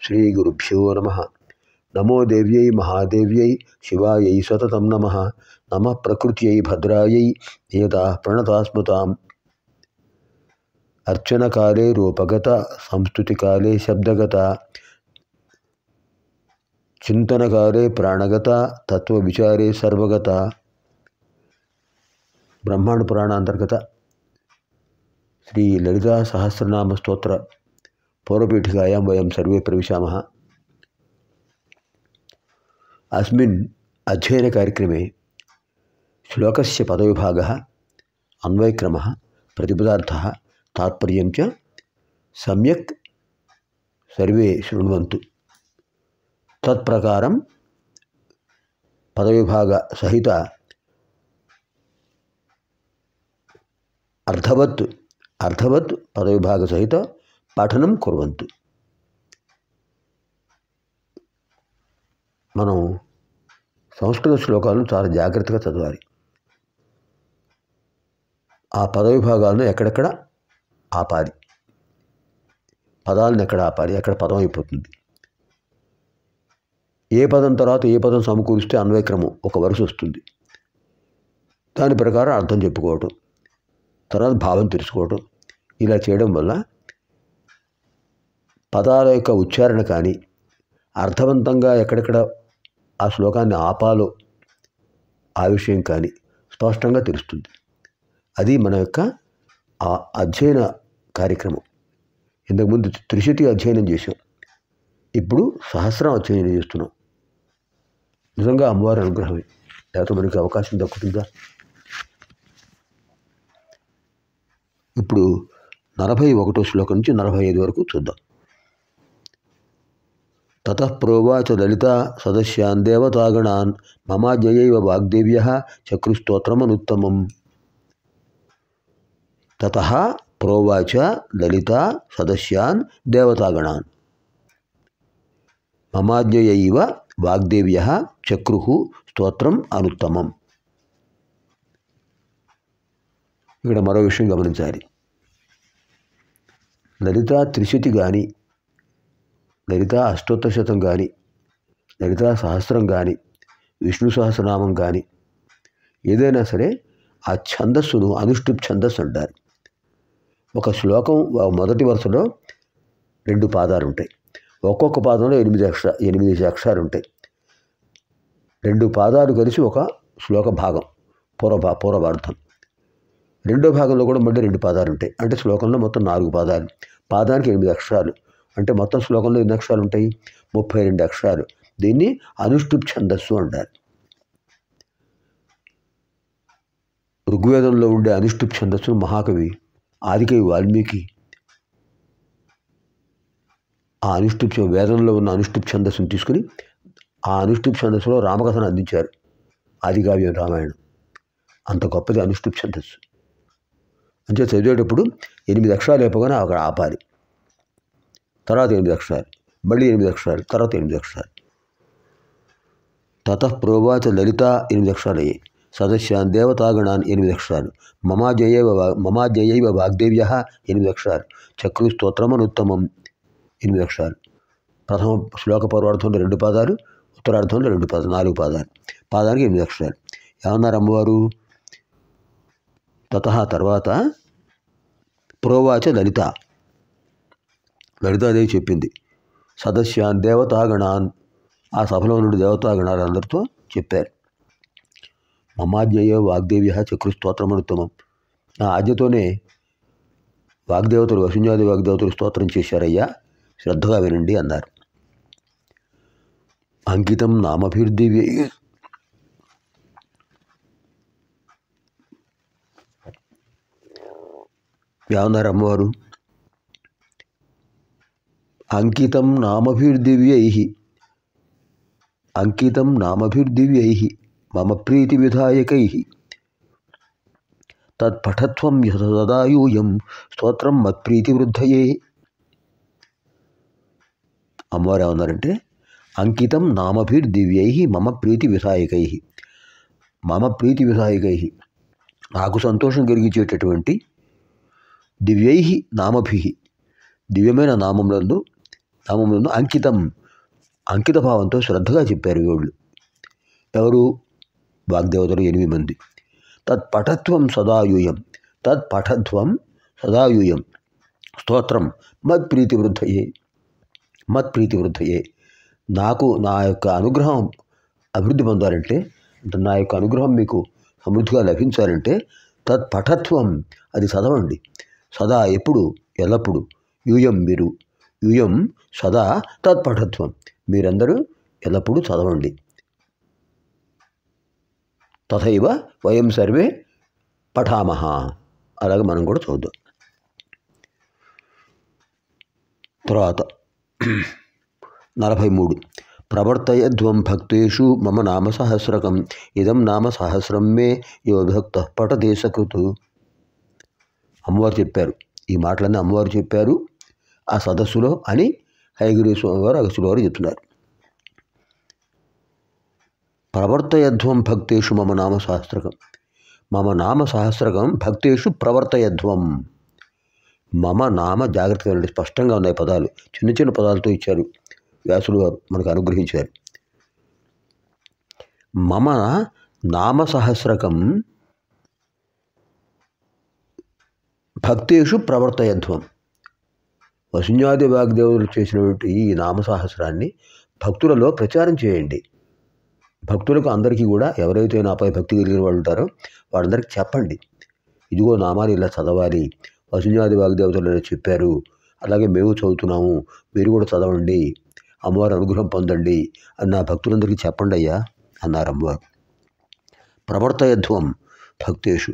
శ్రీగురుభ్యో నమః. నమో దేవ్యై మహాదేవ్యై శివాయై సతతం నమః. నమః ప్రకృత్యై భద్రాయై నియతా ప్రణతాస్మతాం. అర్చనకాలే రూపగత, సంస్తుతికాలే శబ్దగత, చింతనకాలే ప్రాణగత, తత్వవిచారే సర్వగత. బ్రహ్మాండ పురాణ అంతర్గత శ్రీ లలితా సహస్రనామ స్తోత్ర పూర్వపీఠికాయాం వయం సర్వే ప్రవిశామः. अस्मिन् अध्ययनकार्यक्रमे श्लोकस्य पदविभागः, अन्वयक्रमः, प्रतिपदार्थः, तात्पर्यं च सम्यक् सर्वे शृण्वन्तु. तत्प्रकारं पदविभागसहित अर्थवत् पदविभागसहित పఠనం కుర్వంతు. మనం సంస్కృత శ్లోకాలను చాలా జాగ్రత్తగా చదవాలి. ఆ పదవిభాగాలను ఎక్కడెక్కడ ఆపాలి, పదాలను ఎక్కడ ఆపాలి, ఎక్కడ పదం అయిపోతుంది, ఏ పదం తర్వాత ఏ పదం సమకూరిస్తే అన్వయక్రమం ఒక వరుస వస్తుంది, దాని ప్రకారం అర్థం చెప్పుకోవటం, తర్వాత భావం తెలుసుకోవటం. ఇలా చేయడం వల్ల పదాల యొక్క ఉచ్చారణ కానీ, అర్థవంతంగా ఎక్కడెక్కడ ఆ శ్లోకాన్ని ఆపాలో ఆ విషయం కానీ స్పష్టంగా తెలుస్తుంది. అది మన యొక్క ఆ అధ్యయన కార్యక్రమం. ఇంతకుముందు త్రిశతి అధ్యయనం చేసాం, ఇప్పుడు సహస్రం అధ్యయనం చేస్తున్నాం. నిజంగా అమ్మవారి అనుగ్రహమే, లేకపోతే మనకి అవకాశం దక్కుతుందా? ఇప్పుడు 41వ శ్లోకం నుంచి 45 వరకు చూద్దాం. తతః ప్రోవాచ లలితా సదస్యాన్ దేవతాగణాన్ మమాజ్ఞయైవ వాగ్దేవ్యః చక్రుస్తోత్రమనుత్తమం. తతః ప్రోవాచ లలితా సదస్యాన్ దేవతాగణాన్ మమాజ్ఞయైవ వాగ్దేవ్యః చక్రుః స్తోత్రం అనుత్తమం. ఇక్కడ మరో విషయం గమనించాలి. లలితా త్రిశతి కానీ, లలితా అష్టోత్తరశతం కానీ, లలితా సహస్రం కానీ, విష్ణు సహస్రనామం కానీ, ఏదైనా సరే ఆ ఛందస్సును అనుష్ఠుప్ ఛందస్సు అంటారు. ఒక శ్లోకం మొదటి వరుసలో 2 పాదాలు ఉంటాయి. ఒక్కొక్క పాదంలో 8 అక్షరాలు ఉంటాయి. 2 పాదాలు కలిసి ఒక శ్లోక భాగం, పూర్వభార్థం. రెండో భాగంలో కూడా మళ్ళీ 2 పాదాలు ఉంటాయి. అంటే శ్లోకంలో మొత్తం 4 పాదాలు, పాదానికి 8 అక్షరాలు. అంటే మొత్తం శ్లోకంలో ఎన్ని అక్షరాలు ఉంటాయి? 32 అక్షరాలు. దీన్ని అనుష్ఠుప్ ఛందస్సు అంటారు. ఋగ్వేదంలో ఉండే అనుష్ఠుప్ ఛందస్సును మహాకవి ఆదికవి వాల్మీకి ఆ అనుష్ఠుప్ వేదంలో ఉన్న అనుష్ఠుప్ ఛందస్సును తీసుకుని ఆ అనుష్ఠుప్ ఛందస్సులో రామకథను అందించారు. ఆదికావ్యం రామాయణం. అంత గొప్పది అనుష్ఠుప్ ఛందస్సు. అంటే చదివేటప్పుడు 8 అక్షరాలు అయిపోగానే అక్కడ ఆపాలి. తర్వాత 8 అక్షరాలు, మళ్ళీ 8 అక్షరాలు, తర్వాత 8 అక్షరాలు. తతః ప్రోవాచ లలిత 8 అక్షరాలు అయ్యాయి. సదస్యాన్ దేవతాగణాన్ 8 అక్షరాలు. మమాజ్ఞయైవ వాగ్దేవ్యః 8 అక్షరాలు. చక్రు స్తోత్రమనుత్తమం 8 అక్షరాలు. ప్రథమ శ్లోక పూర్వార్థంలో 2 పాదాలు, ఉత్తరార్థంలో 2 పాదాలు, 4 పాదాలు. పాదానికి 8 అక్షరాలు. ఏమన్నారు అమ్మవారు? తతః తర్వాత ప్రోవాచ లలిత, లలితాదేవి చెప్పింది. సదస్యాన్ దేవతాగణాన్, ఆ సభలో నుండి దేవతాగణాలందరితో చెప్పారు. మమాజ్ఞయో వాగ్దేవ్యః చక్రుస్తోత్రమనుత్తమం, నా ఆజ్ఞతోనే వాగ్దేవతలు, వసుంజాది వాగ్దేవతలు స్తోత్రం చేశారయ్యా, శ్రద్ధగా వినండి అన్నారు. అంకితం నామభిర్దివ్యై, ఏమన్నారు అమ్మవారు? అంకితం నామభిర్దివ్యైః, అంకితం నామభిర్దివ్యైః మమ ప్రీతి విధాయకైః తత్పఠత్వం సదా యూయం స్తోత్రం మత్ప్రీతి వృద్ధయే. అమ్మవారు ఏమన్నారంటే, అంకితం నామభిర్దివ్యైః మమ ప్రీతి విధాయకైః, మమ ప్రీతి విధాయకైః, నాకు సంతోషం కలిగించేటటువంటి దివ్యైః నామభిః, దివ్యమైన నామములందు నామములను అంకిత భావంతో శ్రద్ధగా చెప్పారు వీళ్ళు. ఎవరు? వాగ్దేవతలు 8 మంది. తత్పఠత్వం సదాయూయం స్తోత్రం మత్ప్రీతి వృద్ధయే. నాకు నా యొక్క అనుగ్రహం అభివృద్ధి పొందాలంటే, నా యొక్క అనుగ్రహం మీకు సమృద్ధిగా లభించాలంటే తత్పఠత్వం, అది చదవండి. సదా, ఎప్పుడు, ఎల్లప్పుడు. యూయం సదా తత్పఠత్వం, మీరందరూ ఎల్లప్పుడూ చదవండి. తథైవ వయం సర్వే పఠామహ, అలాగే మనం కూడా చదువుదాం. తర్వాత 43. ప్రవర్తయధ్వం భక్తేషు మమ నామ సహస్రకం ఇదం నామ సహస్రం మే యో భక్త పఠతే సకృతు. అమ్మవారు చెప్పారు, ఈ మాటలన్నీ అమ్మవారు చెప్పారు ఆ సదస్సులో అని హయగ్రీవ స్వామి వారు, అగస్త్యుల వారు చెప్తున్నారు. ప్రవర్తయధ్వం భక్తేషు మమ నామ సహస్రకం భక్తేషు ప్రవర్తయధ్వం. మమ నామ, జాగ్రత్తగా ఉండి, స్పష్టంగా ఉన్నాయి పదాలు, చిన్న చిన్న పదాలతో ఇచ్చారు వ్యాసులు వారు, మనకు అనుగ్రహించారు. మమ నామ సహస్రకం భక్తేషు ప్రవర్తయధ్వం. వసుంజాది వాగ్దేవులు చేసినటువంటి ఈ నామ సహస్రాన్ని భక్తులలో ప్రచారం చేయండి. భక్తులకు అందరికీ కూడా, ఎవరైతే నాపై భక్తి కలిగిన వాళ్ళు ఉంటారో వాళ్ళందరికీ చెప్పండి, ఇదిగో నామాలు ఇలా చదవాలి, వసుంజాది వాగ్దేవతలు ఇలా చెప్పారు, అలాగే మేము చదువుతున్నాము, మీరు కూడా చదవండి, అమ్మవారి అనుగ్రహం పొందండి అని నా భక్తులందరికీ చెప్పండి అయ్యా అన్నారు అమ్మవారు. ప్రవర్తయధ్వం భక్తేషు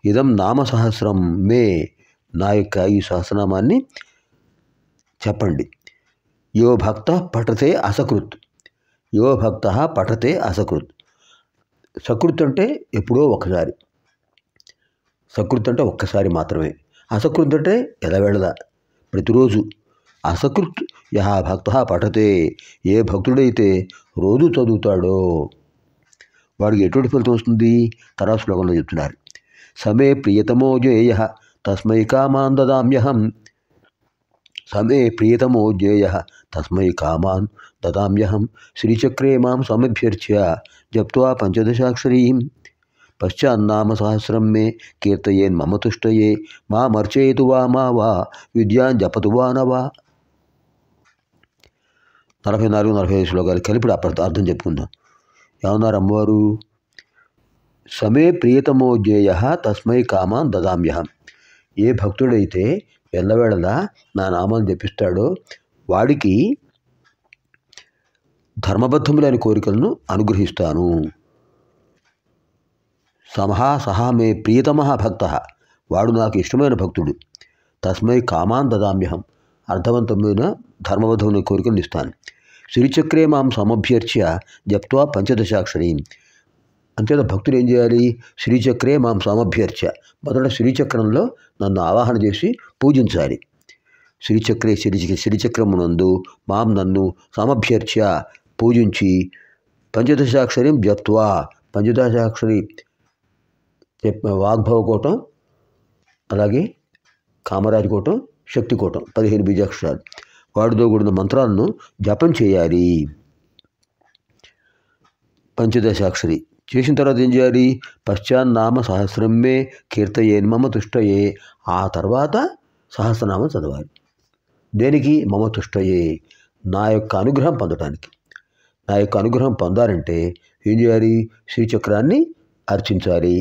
ఇదం నామ సహస్రం మే, నా యొక్క ఈ సహస్రనామాన్ని చెప్పండి. యో భక్త పఠతే అసకృత్. సకృత్ అంటే ఎప్పుడో ఒకసారి, సకృత్ అంటే ఒక్కసారి మాత్రమే. అసకృత్ అంటే ఎలవేళలా, ప్రతిరోజు. అసకృత్ యహ భక్త పఠతే, ఏ భక్తుడైతే రోజు చదువుతాడో వాడికి ఎటువంటి ఫలితం వస్తుంది? తర్వాత శ్లోకంలో చెప్తున్నారు. సమే ప్రియతమో జేయ తస్మై కామాన్ దదామ్యహం శ్రీచక్రే మాం సమభ్యర్చ్య జప్త్వా పంచదశాక్షరీం పశ్చాన్నామ సహస్రం మే కీర్తయేన్ మమ తుష్టయే మామర్చయతు వా మా వా విద్యాం జపతు వా నవా. 44-45 శ్లోకాలు కలిపి అర్థం చెప్పుకుందాం. ఏమన్నారు అమ్మవారు? సమే ప్రియతమో జ్ఞేయ తస్మై కామాన్ దదామ్యహం. ఏ భక్తుడైతే ఎల్లవేళలా నా నామాన్ని జపిస్తాడో వాడికి ధర్మబద్ధములైన కోరికలను అనుగ్రహిస్తాను. సహా మే ప్రియతమ భక్త, వాడు నాకు ఇష్టమైన భక్తుడు. తస్మై కామాన్ దదామ్యహం, అర్థవంతమైన ధర్మబద్ధమైన కోరికలను ఇస్తాను. శ్రీచక్రే మాం సమభ్యర్చ్య జప్త్వా పంచదశాక్షరీం. అంతేత భక్తులు ఏం చేయాలి? శ్రీచక్రే మాం సమభ్యర్చ్య, మొదట శ్రీచక్రంలో నన్ను ఆవాహన చేసి పూజించాలి. శ్రీచక్రమునందు మాం, నన్ను, సమభ్యర్చ్య పూజించి, పంచదశాక్షరీం జప్త్వా, పంచదశాక్షరి వాగ్భవ కోటం, అలాగే కామరాజు కోటం, శక్తి కోటం, 15 బీజాక్షరాలు, వాటితో కూడిన మంత్రాలను జపం చేయాలి. పంచదశాక్షరి చేసిన తర్వాత ఏం చేయాలి? పశ్చాన్నామ సహస్రం మే కీర్తయేన్ మమ తుష్టయే. ఆ తర్వాత సహస్రనామం చదవాలి. దేనికి? మమ తుష్టయే, నా యొక్క అనుగ్రహం పొందడానికి. నా యొక్క అనుగ్రహం పొందాలంటే ఏం చేయాలి? శ్రీచక్రాన్ని అర్చించాలి,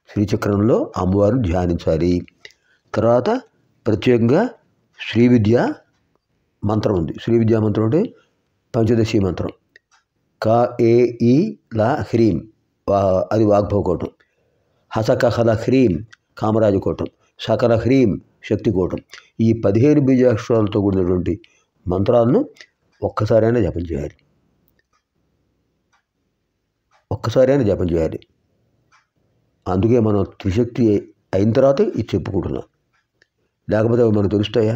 శ్రీచక్రంలో అమ్మవారిని ధ్యానించాలి. తర్వాత ప్రత్యేకంగా శ్రీ విద్యా మంత్రం ఉంది. శ్రీ విద్యా మంత్రం అంటే పంచదశి మంత్రం. క ఏ ఈ లా హ్రీం, అది వాగ్భవ కోటం. హసకహల హ్రీం కామరాజు కోటం. సకల హ్రీం శక్తి కోటం. ఈ 15 బీజాక్షరాలతో కూడినటువంటి మంత్రాలను ఒక్కసారైనా జపం చేయాలి. అందుకే మనం త్రిశక్తి అయిన తర్వాత ఇది చెప్పుకుంటున్నాం, లేకపోతే అవి మనకు తెలుస్తాయా?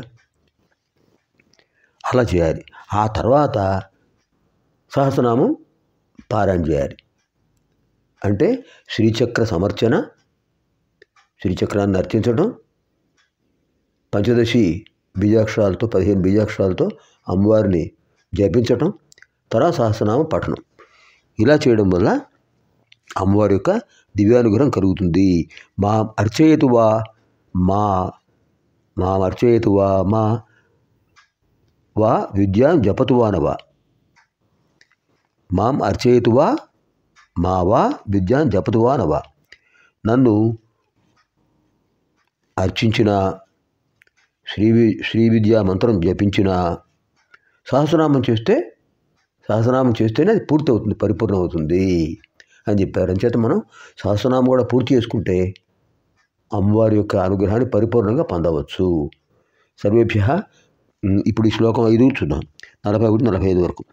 అలా చేయాలి. ఆ తర్వాత సహస్రనామం పారాయణ చేయాలి. అంటే శ్రీచక్ర సమర్చన, శ్రీచక్రాన్ని అర్చించడం, పంచదశి బీజాక్షరాలతో 15 బీజాక్షరాలతో అమ్మవారిని జపించటం, తర్వాత సహస్రనామ పఠనం. ఇలా చేయడం వల్ల అమ్మవారి యొక్క దివ్యానుగ్రహం కలుగుతుంది. మా అర్చయతువా మా మా అర్చయతువా మా వా విద్యాం జపతువానవా మాం అర్చయతువా మా వా విద్యాం జపతువానవా. నన్ను అర్చించిన, శ్రీ విద్యా మంత్రం జపించిన, సహస్రనామం చేస్తేనే అది పూర్తి అవుతుంది, పరిపూర్ణం అవుతుంది అని చెప్పారు. అంచేత మనం సహస్రనామం కూడా పూర్తి చేసుకుంటే అమ్మవారి యొక్క అనుగ్రహాన్ని పరిపూర్ణంగా పొందవచ్చు. సర్వేభ్య. ఇప్పుడు ఈ శ్లోకం 5 చూద్దాం, 41-45 వరకు.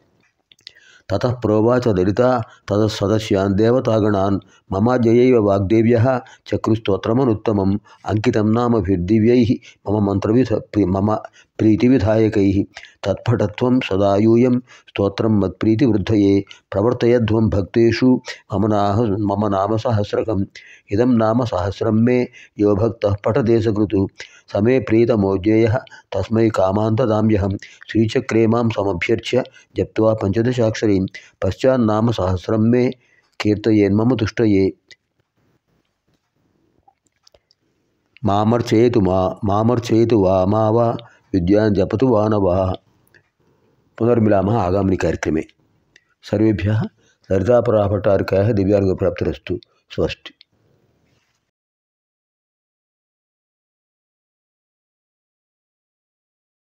తతః ప్రోవాచ లలిత తదస్సదస్యాన్ దేవతాగణాన్ మమాజయైవ వాగ్దేవ్యః చక్రుస్తోత్రమనుత్తమం అంకితం నామభిర్దివ్యైః మమ ప్రీతివిధాయకైః తత్పఠత్వం సదా యూయం స్తోత్రం మత్ప్రీతివృద్ధయే ప్రవర్తయధ్వం భక్తేషు మమ నామ సహస్రకం ఇదం నామ సహస్రం మే యో భక్తః పఠతే సకృతు సమే ప్రీతమోజ్ఞేయః తస్మై కామాంతదామ్యహం శ్రీచక్రే మాం సమభ్యర్చ్య జప్త్వా పంచదశాక్షరీం పశ్చాన్నామ సహస్రం మే కీర్తయేన్మమ తుష్టయే. మామర్చయతు వా మా వా విద్యాం జపతు వా న వా. పునర్మిలామः ఆగామిని కార్యక్రమే. సర్వేభ్యः లలితాపరాభట్టారికాయः దివ్యానుగ్రహప్రాప్తిరస్తు. స్వస్తి.